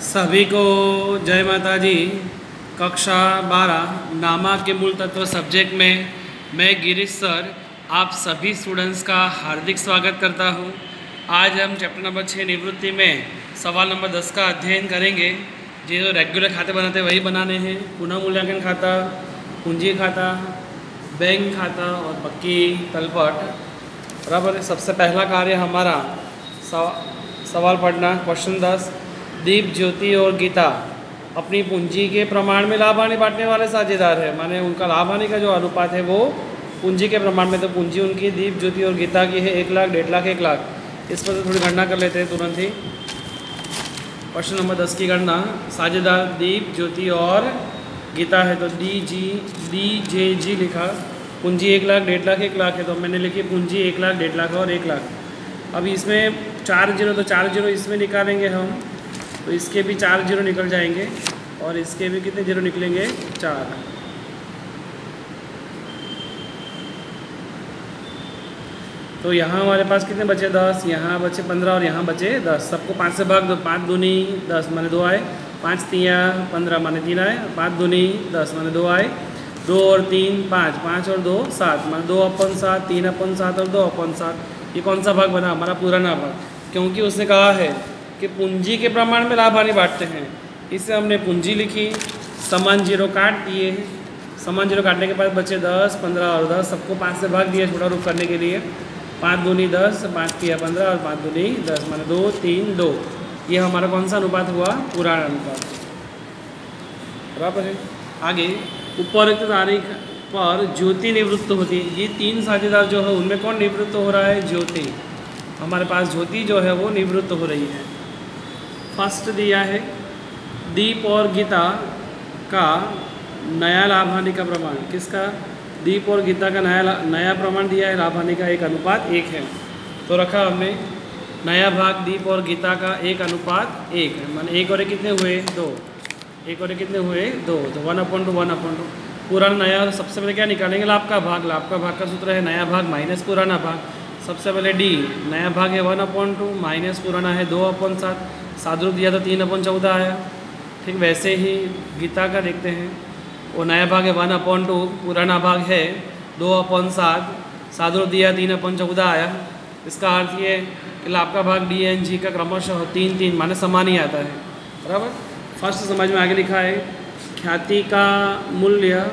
सभी को जय माता जी। कक्षा 12 नामा के मूल तत्व सब्जेक्ट में मैं गिरीश सर आप सभी स्टूडेंट्स का हार्दिक स्वागत करता हूं। आज हम चैप्टर नंबर 6 निवृत्ति में सवाल नंबर 10 का अध्ययन करेंगे। जो रेगुलर खाते बनाते वही बनाने हैं। पुनः मूल्यांकन खाता, पूंजी खाता, बैंक खाता और पक्की तलपट। बराबर। सबसे पहला कार्य हमारा सवाल पढ़ना। क्वेश्चन 10, दीप, ज्योति और गीता अपनी पूंजी के प्रमाण में लाभ हानि बांटने वाले साझेदार है। माने उनका लाभ हानि का जो अनुपात है वो पूंजी के प्रमाण में, तो पूंजी उनकी दीप, ज्योति और गीता की है 1 लाख, 1.5 लाख, 1 लाख। इस पर तो थोड़ी गणना कर लेते हैं तुरंत ही। क्वेश्चन नंबर 10 की गणना। साझेदार दीप, ज्योति और गीता है तो DJG लिखा। पूंजी 1 लाख, 1.5 लाख, 1 लाख है तो मैंने लिखी पूंजी 1 लाख, 1.5 लाख और 1 लाख। अब इसमें 4 जीरो, तो 4 जीरो इसमें निकालेंगे हम, तो इसके भी 4 जीरो निकल जाएंगे और इसके भी कितने जीरो निकलेंगे? 4। तो यहाँ हमारे पास कितने बचे? 10। यहाँ बचे 15 और यहाँ बचे 10। सबको 5 से भाग दो। 5 दूनी 10 माने 2 आए। 5 तिया 15 माने 3 आए। 5 दूनी 10 माने 2 आए। 2 और 3 5, 5 और 2 7 माने 2/7, 3/7 और 2/7। ये कौन सा भाग बना? हमारा पुराना भाग, क्योंकि उसने कहा है कि पूंजी के प्रमाण में लाभ हानि बांटते हैं। इससे हमने पूंजी लिखी, समान जीरो काट दिए। समान जीरो काटने के बाद बचे 10, 15 और 10। सबको 5 से भाग दिया छोटा रूप करने के लिए। 5 दूनी 10, 5 तिया 15 और 5 दूनी 10 माने 2, 3, 2। ये हमारा कौन सा अनुपात हुआ? पुराना अनुपात। बराबर है। आगे उपरोक्त तारीख पर ज्योति निवृत्त होती है। ये 3 साझेदार जो है उनमें कौन निवृत्त हो रहा है? ज्योति। हमारे पास ज्योति जो है वो निवृत्त हो रही है। फर्स्ट दिया है दीप और गीता का नया लाभ हानि का प्रमाण। किसका? दीप और गीता का नया प्रमाण दिया है। लाभ हानि का 1:1 है। तो रखा हमने नया भाग दीप और गीता का 1:1 है। माने 1 और 1 कितने हुए? 2। 1 और 1 कितने हुए? 2। तो 1/2। पुराना नया। सबसे पहले क्या निकालेंगे? लाभ का भाग। लाभ का भाग का सूत्र है नया भाग माइनस पुराना भाग। सबसे पहले डी, नया भाग है 1/2 माइनस पुराना है 2/7। सादरूप दिया तो 3/14 आया। ठीक वैसे ही गीता का देखते हैं। वो नया भाग है 1/2, पुराना भाग है 2/7। सादरूप दिया 3/14 आया। इसका अर्थ ये कि लाभ का भाग DNG का क्रमशः 3 माने समान ही आता है। बराबर। फर्स्ट समझ में आगे लिखा है ख्याति का मूल्य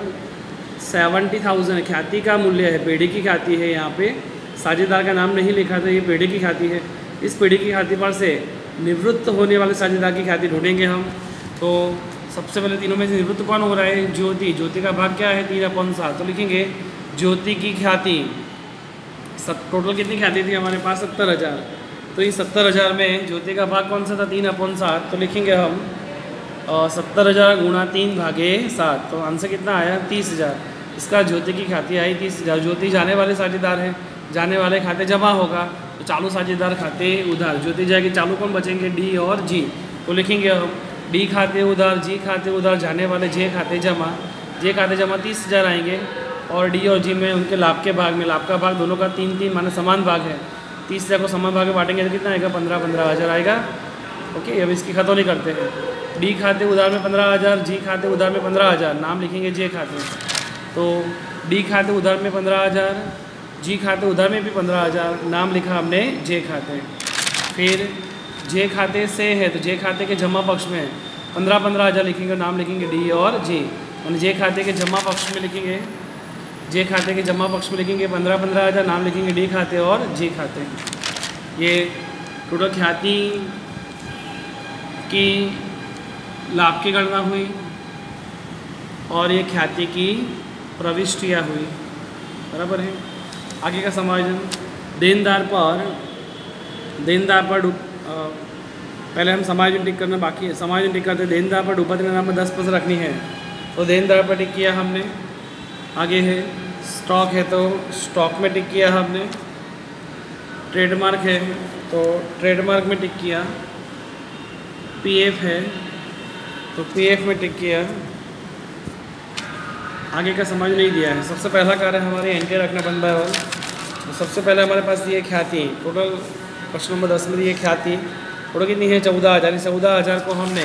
70,000 है। ख्याति का मूल्य है, पेढ़ी की ख्याति है। यहाँ पे साझेदार का नाम नहीं लिखा था, ये पेढ़ी की ख्याति है। इस पेढ़ी की ख्याति पर से निवृत्त होने वाले साझेदार की ख्याति ढूंढेंगे हम। तो सबसे पहले तीनों में से निवृत्त कौन हो रहा है? ज्योति। ज्योति का भाग क्या है? 3/7। तो लिखेंगे ज्योति की ख्याति। टोटल कितनी ख्याति थी हमारे पास? 70,000। तो इस 70,000 में ज्योति का भाग कौन सा था? 3/7। तो लिखेंगे हम 70,000 गुणा 3/7। तो आंसर कितना आया? 30,000। इसका ज्योति की ख्याति आई 30,000। ज्योति जाने वाले साझेदार है, जाने वाले खाते जमा होगा तो चालू साझेदार खाते उधार। ज्योति जाएगी, चालू कौन बचेंगे? डी और जी। तो लिखेंगे हम डी खाते उधार, जी खाते उधार, जाने वाले जे खाते जमा। जे खाते जमा 30,000 आएंगे और डी और जी में उनके लाभ के भाग में, लाभ का भाग दोनों का 3 माने समान भाग है। 30,000 को समान भाग में बांटेंगे तो कितना आएगा? 15,000 आएगा। ओके, अब इसकी खतौनी करते हैं। डी खाते उधार में 15,000, जी खाते उधार में 15,000। नाम लिखेंगे जे खाते। तो डी खाते उधार में 15,000, जी खाते उधार में भी 15,000। नाम लिखा हमने जे खाते। फिर जे खाते से है तो जे खाते के जमा पक्ष में 15,000 लिखेंगे। नाम लिखेंगे डी और जी। और जे खाते के जमा पक्ष में लिखेंगे, जे खाते के जमा पक्ष में लिखेंगे 15,000। नाम लिखेंगे डी खाते और जी खाते। ये टोटल ख्याति की लाभ की गणना हुई और ये ख्याति की प्रविष्टियाँ हुई। बराबर है। आगे का समायोजन। देनदार पर पहले हम समायोजन टिक करना बाकी है। समायोजन टिक करते देनदार पर डूबत नाम में 10% रखनी है तो देनदार पर टिक किया हमने। आगे है स्टॉक है तो स्टॉक में टिक किया हमने। ट्रेडमार्क है तो ट्रेडमार्क में टिक किया। PF है तो PF में टिक किया। आगे का समझ नहीं दिया है। सबसे पहला कार्य हमारे एंट्री रखना 1/1। तो सबसे पहले हमारे पास ये ख्याति। टोटल क्वेश्चन नंबर 10 में ये ख्याति टोटल कितनी है 14,000। इस 14,000 को हमने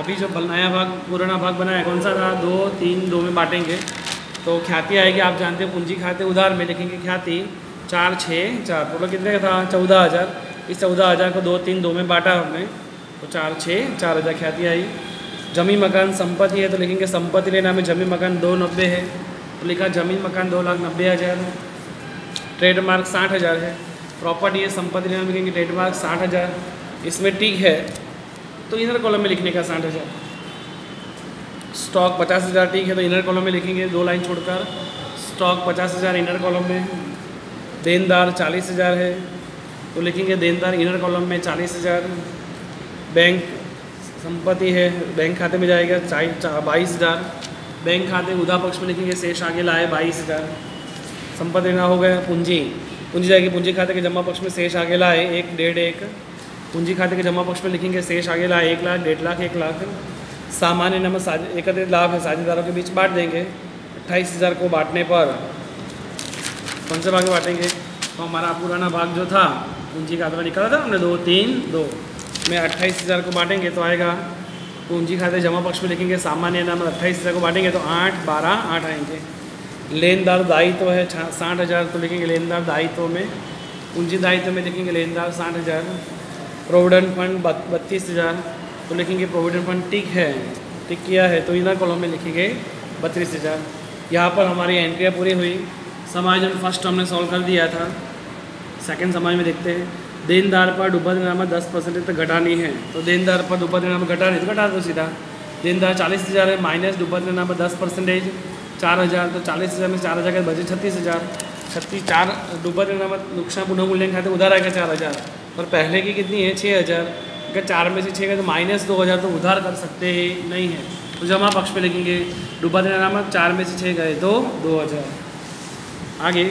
अभी जो नया भाग पुराना भाग बनाया कौन सा था 2 3 2 में बांटेंगे तो ख्याति आएगी। आप जानते हैं पूंजी खाते उधार में लिखेंगे ख्याति 4 6 4। टोटल कितने का था 14,000। इस 14,000 को 2 3 2 में बांटा हमने तो 4 6 4,000 ख्याति आई। जमीन मकान संपत्ति है तो लिखेंगे संपत्ति लेना में जमीन मकान 290 है तो लिखा जमीन मकान 2,90,000। ट्रेडमार्क 60,000 है। प्रॉपर्टी है संपत्ति लेना में लिखेंगे ट्रेडमार्क 60,000। इसमें टिक है तो इनर कॉलम में लिखने का 60,000। स्टॉक 50,000 टिक है तो इनर कॉलम में लिखेंगे 2 लाइन छोड़कर स्टॉक 50,000 इनर कॉलम में। देनदार 40,000 है तो लिखेंगे देनदार इनर कॉलम में 40,000। बैंक संपत्ति है बैंक खाते में जाएगा 22,000। बैंक खाते उधार पक्ष में लिखेंगे शेष आगे लाए 22,000। संपत्ति लेना हो गया पूंजी पूंजी जाएगी पूंजी खाते के जमा पक्ष में शेष आगे लाए 1 1.5 1। पूंजी खाते के जमा पक्ष में लिखेंगे शेष आगे लाए 1 लाख 1.5 लाख 1 लाख। सामान्य नमक एकत्रित लाभ है साझेदारों के बीच बांट देंगे। 28,000 को बांटने पर कौन से भाग में बांटेंगे तो हमारा पुराना भाग जो था पूंजी खाते में निकाला था हमने 2 3 2 में 28,000 को बांटेंगे तो आएगा पूंजी खाते जमा पक्ष में लिखेंगे सामान्य नाम 28,000 को बांटेंगे तो 8 12 8 आएंगे। लेनदार दायित्व है 60,000 तो लिखेंगे लेनदार दायित्व में। पूंजी दायित्व में लिखेंगे लेनदार 60,000। प्रोविडेंट फंड 32,000 तो लिखेंगे प्रोविडेंट फंड टिक है टिक किया है तो इनर कॉलम में लिखेंगे 32,000। यहाँ पर हमारी एंट्रियाँ पूरी हुई। समायोजन फर्स्ट हमने सॉल्व कर दिया था। सेकंड समाज में देखते हैं देनदार पर डूबा देना 10% तक घटानी है तो देनदार पर डूबा देना घटानी तो घटा दो सीधा। देनदार 40,000 है माइनस डूबा देना 10% 4,000 तो 40,000 में 4,000 के बचे 36,000। 4 डूबा देना नुकसान पुनः मूल्यांकन खाते उधार आएगा 4,000 और पहले की कितनी है 6,000। अगर 4 में से 6 गए तो माइनस 2,000 तो उधार कर सकते ही नहीं है तो जमा पक्ष पे लिखेंगे डूबा देना नामक 4 में से 6 गए तो 2,000। आगे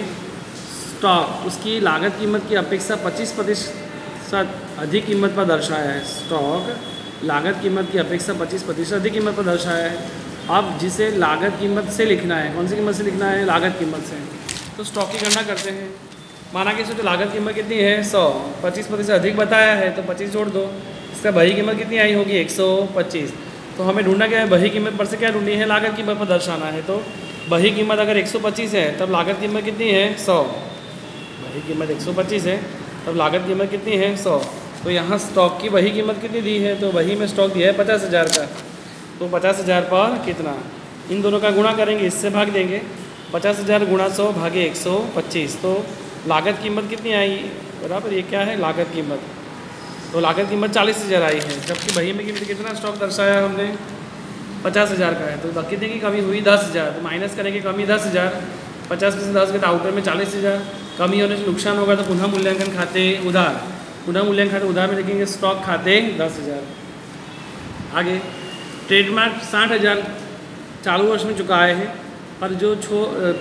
स्टॉक उसकी लागत कीमत की अपेक्षा 25% अधिक कीमत पर दर्शाया है। स्टॉक लागत कीमत की अपेक्षा 25% अधिक कीमत पर दर्शाया है। अब जिसे लागत कीमत से लिखना है कौन सी कीमत से लिखना है लागत कीमत से तो स्टॉक की गणना करते हैं। माना कि इसमें लागत कीमत कितनी है 100 25% अधिक बताया है तो 25 जोड़ दो। इसका बही कीमत कितनी आई होगी 125। तो हमें ढूंढना क्या है बही कीमत पर से क्या ढूंढनी है लागत कीमत पर दर्शाना है। तो बही कीमत अगर 125 है तब लागत कीमत कितनी है 100। बही कीमत 125 है तब लागत कीमत कितनी है 100। तो यहाँ स्टॉक की बही कीमत कितनी दी है तो बही में स्टॉक दिया है 50,000 का तो 50,000 पर कितना इन दोनों का गुणा करेंगे इससे भाग देंगे 50,000 गुणा 100 भागे 125 तो लागत कीमत कितनी आई बराबर ये क्या है लागत कीमत तो लागत कीमत 40,000 आई है जबकि बही में कीमत कितना स्टॉक दर्शाया हमने 50,000 का है तो कितने की कमी हुई 10,000 तो माइनस करेंगे कमी 10,000 50 में से 10 के तो आउटर में 40,000 कमी होने से नुकसान होगा तो पुनः मूल्यांकन खाते उधार पुनः मूल्यांकन खाते उधार में लिखेंगे स्टॉक खाते 10,000। आगे ट्रेडमार्क 60,000 चालू वर्ष में चुकाए हैं पर जो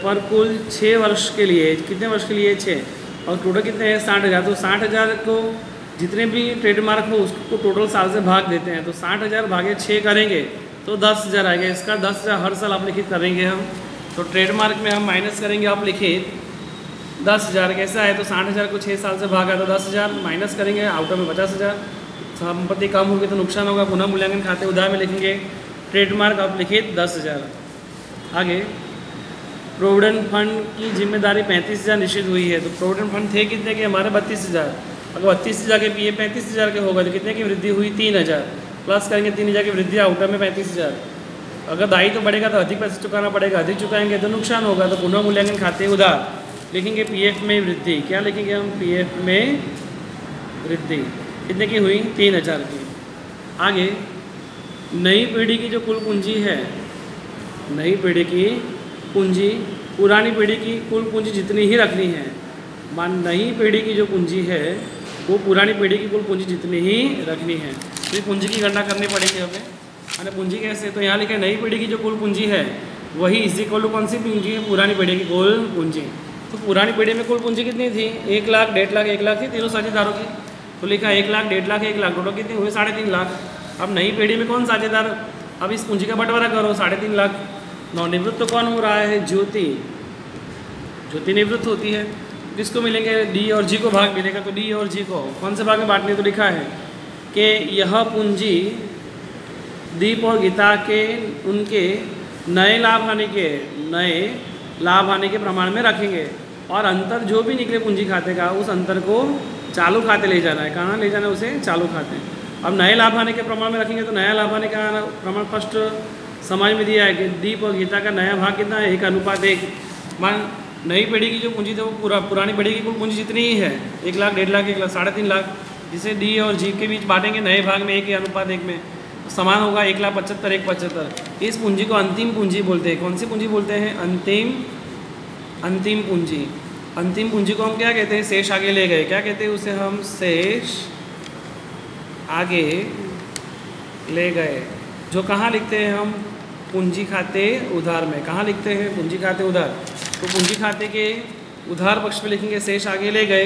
पर कुल 6 वर्ष के लिए कितने वर्ष के लिए 6 और टोटल कितने हैं 60,000 तो 60,000 को जितने भी ट्रेडमार्क हो उसको टोटल साल से भाग देते हैं तो 60,000 भागे 6 करेंगे तो 10,000 आएगा। इसका 10,000 हर साल आप लिखित करेंगे हम तो ट्रेडमार्क में हम माइनस करेंगे आप लिखित 10,000 कैसा है तो 60,000 को 6 साल से भागा तो 10,000 माइनस करेंगे आउटर में 50,000। संपत्ति कम होगी तो नुकसान होगा पुनः मूल्यांकन खाते उधार में लिखेंगे ट्रेडमार्क आप लिखित 10,000। आगे प्रोविडेंट फंड की जिम्मेदारी 35,000 निश्चित हुई है तो प्रोविडेंट फंड थे कितने के हमारे 32,000 अगर 32,000 के पीए 35,000 के होगा तो कितने की वृद्धि हुई 3,000 प्लस करेंगे 3,000 की वृद्धि आउटर में 35,000। अगर दायित्व तो बढ़ेगा तो अधिक पैसे चुकाना पड़ेगा अधिक चुकाएंगे तो नुकसान होगा तो पुनः मूल्यांकन खाते उधार लिखेंगे पीएफ में वृद्धि क्या लिखेंगे हम पीएफ में वृद्धि कितने की हुई 3,000 की। आगे नई पीढ़ी की जो कुल पूंजी है नई पीढ़ी की पूंजी पुरानी पीढ़ी की कुल पूंजी जितनी ही रखनी है मान नई पीढ़ी की जो पूंजी है वो पुरानी पीढ़ी की कुल पूंजी जितनी ही रखनी है तो पूंजी की गणना करनी पड़ेगी हमें। अरे पूंजी कैसे तो यहाँ लिखा है नई पीढ़ी की जो कुल पूंजी है वही इसी इक्वल टू कौन सी पूंजी है पुरानी पीढ़ी की कुल पूंजी। तो पुरानी पीढ़ी में कुल पूंजी कितनी थी 1 लाख 1.5 लाख 1 लाख थी तीनों साझेदारों की तो लिखा 1 लाख 1.5 लाख 1 लाख टोटल कितनी हुई 3.5 लाख। अब नई पीढ़ी में कौन साझेदार अब इस पूंजी का बंटवारा करो 3.5 लाख। नवनिवृत्त तो कौन हो रहा है ज्योति ज्योति निवृत्त होती है किसको मिलेंगे डी और जी को भाग मिलेगा तो डी और जी को कौन से भाग में बांटने तो लिखा है कि यह पूंजी दीप और गीता के उनके नए लाभ आने के प्रमाण में रखेंगे और अंतर जो भी निकले पूंजी खाते का उस अंतर को चालू खाते ले जाना है। कहाँ ले जाना है उसे? चालू खाते। अब नए लाभ आने के प्रमाण में रखेंगे तो नया लाभ आने का प्रमाण फर्स्ट समाज में दिया है कि दीप और गीता का नया भाग कितना है? 1:1। मान नई पीढ़ी की जो पूंजी थी वो पुरानी पीढ़ी की कुल पूंजी जितनी ही है, 1 लाख, 1.5 लाख, 1 लाख, 3.5 लाख, जिसे डी और जी के बीच बांटेंगे नए भाग में 1:1 में, तो समान होगा 1,75,000, 1,75,000। इस पूंजी को अंतिम पूंजी बोलते हैं। कौन सी पूंजी बोलते हैं? अंतिम पूंजी। अंतिम पूंजी को हम क्या कहते हैं? शेष आगे ले गए। क्या कहते हैं उसे हम? शेष आगे ले गए। जो कहाँ लिखते हैं हम? पूंजी खाते उधार में। कहाँ लिखते हैं? पूंजी खाते उधार। तो पूंजी खाते के उधार पक्ष में लिखेंगे शेष आगे ले गए।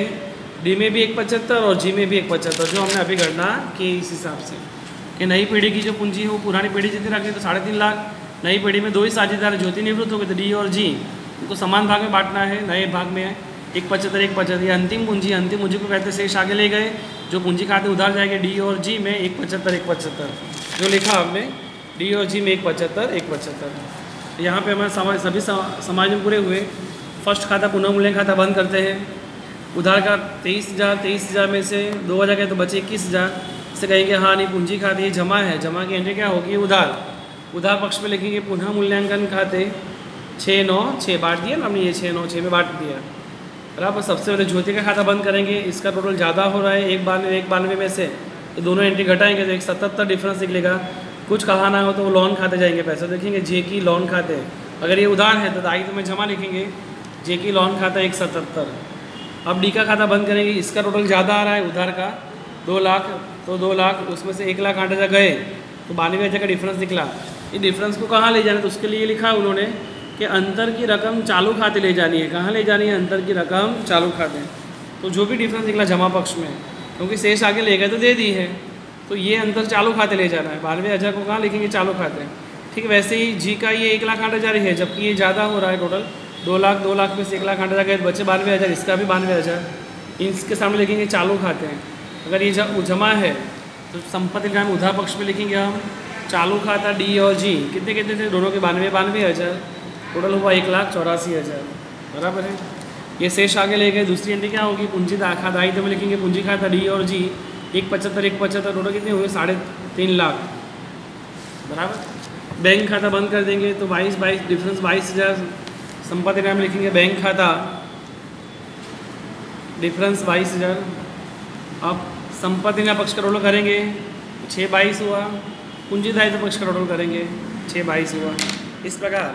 डी में भी 1,75 और जी में भी 1,75, जो हमने अभी गणना की इस हिसाब से कि नई पीढ़ी की जो पूंजी है वो पुरानी पीढ़ी जितनी रखी तो 3.5 लाख। नई पीढ़ी में 2 ही साझेदार ज्योति निवृत्त हो गए तो डी और जी उनको समान भाग में बांटना है। नए भाग में 1,75, 1,75। ये अंतिम पूंजी को कहते हैं शेष आगे ले गए। जो पूंजी खाते उधार जाएंगे डी और जी में 1,75, 1,75, जो लिखा हमने डी और जी में 1,75, 1,75। यहाँ पे हमारे सभी समाज में पूरे हुए। फर्स्ट खाता पुनर्मूल्यांकन खाता बंद करते हैं। उधार का 23,000 में से 2,000 गए तो बचे 21,000। से कहेंगे हाँ नहीं पूंजी खाते ये जमा है। जमा की एंट्री क्या होगी? उधार पक्ष में लिखेंगे पुनः मूल्यांकन खाते 696 बांट दिया ना हमने, ये 696 में बांट दिया बराबर। सबसे पहले ज्योति का खाता बंद करेंगे। इसका टोटल ज़्यादा हो रहा है 1,92 में से, तो दोनों एंट्री घटाएंगे तो 1,77 डिफरेंस निकलेगा। कुछ कहा ना हो तो वो लोन खाते जाएंगे पैसे, देखेंगे जे की लोन खाते। अगर ये उधार है तो दायित्व तो में जमा लिखेंगे, जे की लोन खाता 1,77। अब डी का खाता बंद करेंगे। इसका टोटल ज़्यादा आ रहा है उधार का 2 लाख, तो 2 लाख उसमें से 1,08,000 गए तो 92,000 का डिफरेंस निकला। ये डिफरेंस को कहाँ ले जाना है? तो उसके लिए लिखा उन्होंने कि अंतर की रकम चालू खाते ले जानी है। कहाँ ले जानी है? अंतर की रकम चालू खाते। तो जो भी डिफरेंस निकला जमा पक्ष में, क्योंकि शेष आगे ले गए तो दे दी है, तो ये अंतर चालू खाते ले जाना है। 92,000 को कहाँ लिखेंगे? चालू खाते। ठीक है, वैसे ही जी का ये 1,08,000 है, जबकि ये ज़्यादा हो रहा है। टोटल 2 लाख में से 1,08,000 गए, बचे 92,000, इसका भी 92,000। इसके सामने लिखेंगे चालू खाते हैं। अगर ये जमा है तो संपत्ति का हम उधार पक्ष में लिखेंगे हम चालू खाता डी और जी। कितने थे दोनों के? 92,000। टोटल हुआ 1,84,000 बराबर है। ये शेष आगे ले गए। दूसरी एंट्री क्या होगी? पूंजी खाता दायित्व में लिखेंगे पूंजी खाता डी और जी 1,75, 1,75, टोटल कितने हुए? 3.5 लाख बराबर। बैंक खाता बंद कर देंगे तो 22 डिफरेंस 22,000। संपत्ति नाम लिखेंगे बैंक खाता, डिफरेंस 22,000। अब संपत्ति ना पक्ष का टोटल करेंगे 6,22 हुआ। पूंजी दायित्व पक्ष का टोटल करेंगे 6,22 हुआ। इस प्रकार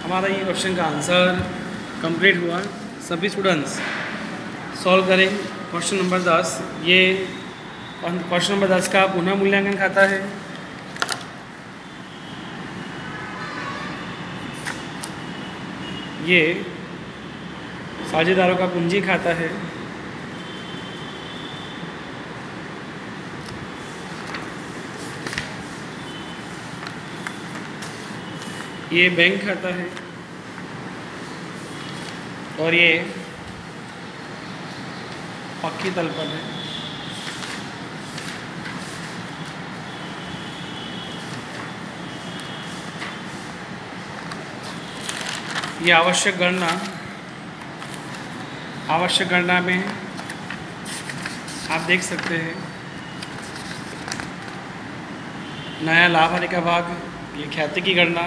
हमारा ये क्वेश्चन का आंसर कंप्लीट हुआ। सभी स्टूडेंट्स सॉल्व करें क्वेश्चन नंबर 10। ये क्वेश्चन नंबर 10 का पुनः मूल्यांकन खाता है। ये साझेदारों का पूंजी खाता है। ये बैंक खाता है और ये पक्की तल पर है। ये आवश्यक गणना में आप देख सकते हैं नया लाभ आने का भाग, ये ख्याति की गणना,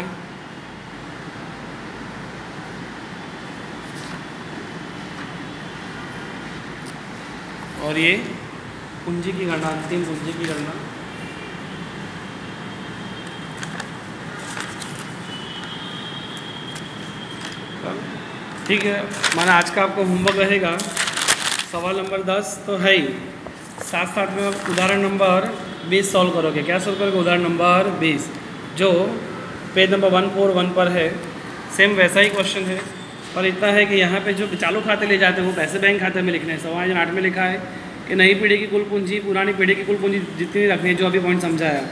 और ये पूंजी की गणना, अंतिम पूंजी की गणना। ठीक है, माना आज का आपको होमवर्क रहेगा सवाल नंबर 10 तो है ही, साथ साथ में उदाहरण नंबर 20 सॉल्व करोगे। क्या सॉल्व करोगे? उदाहरण नंबर 20 जो पेज नंबर 141 पर है। सेम वैसा ही क्वेश्चन है, पर इतना है कि यहाँ पे जो चालू खाते ले जाते हैं वो पैसे बैंक खाते में लिखने हैं। सवाल 8 में लिखा है कि नई पीढ़ी की कुल पूंजी पुरानी पीढ़ी की कुल पूंजी जितनी रखनी है, जो अभी पॉइंट समझाया।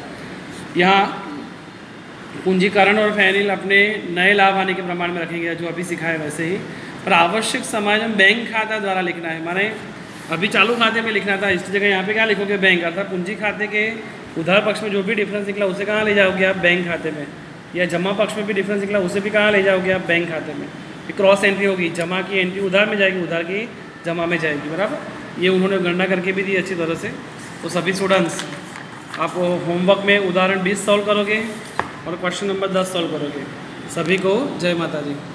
यहाँ पूंजीकरण और फाइनल अपने नए लाभ आने के प्रमाण में रखेंगे, जो अभी सिखाया वैसे ही। पर आवश्यक समायोजन बैंक खाता द्वारा लिखना है। माने अभी चालू खाते में लिखना था, इस जगह यहाँ पे क्या लिखोगे बैंक, अर्थात पूंजी खाते के उधार पक्ष में जो भी डिफरेंस निकला उसे कहाँ ले जाओगे आप, बैंक खाते में। या जमा पक्ष में भी डिफरेंस निकला उसे भी कहाँ ले जाओगे आप, बैंक खाते में। क्रॉस एंट्री होगी, जमा की एंट्री उधार में जाएगी, उधार की जमा में जाएगी, बराबर। ये उन्होंने गणना करके भी दी अच्छी तरह से। तो सभी स्टूडेंट्स आप होमवर्क में उदाहरण 20 सॉल्व करोगे और क्वेश्चन नंबर 10 सॉल्व करोगे। सभी को जय माता दी।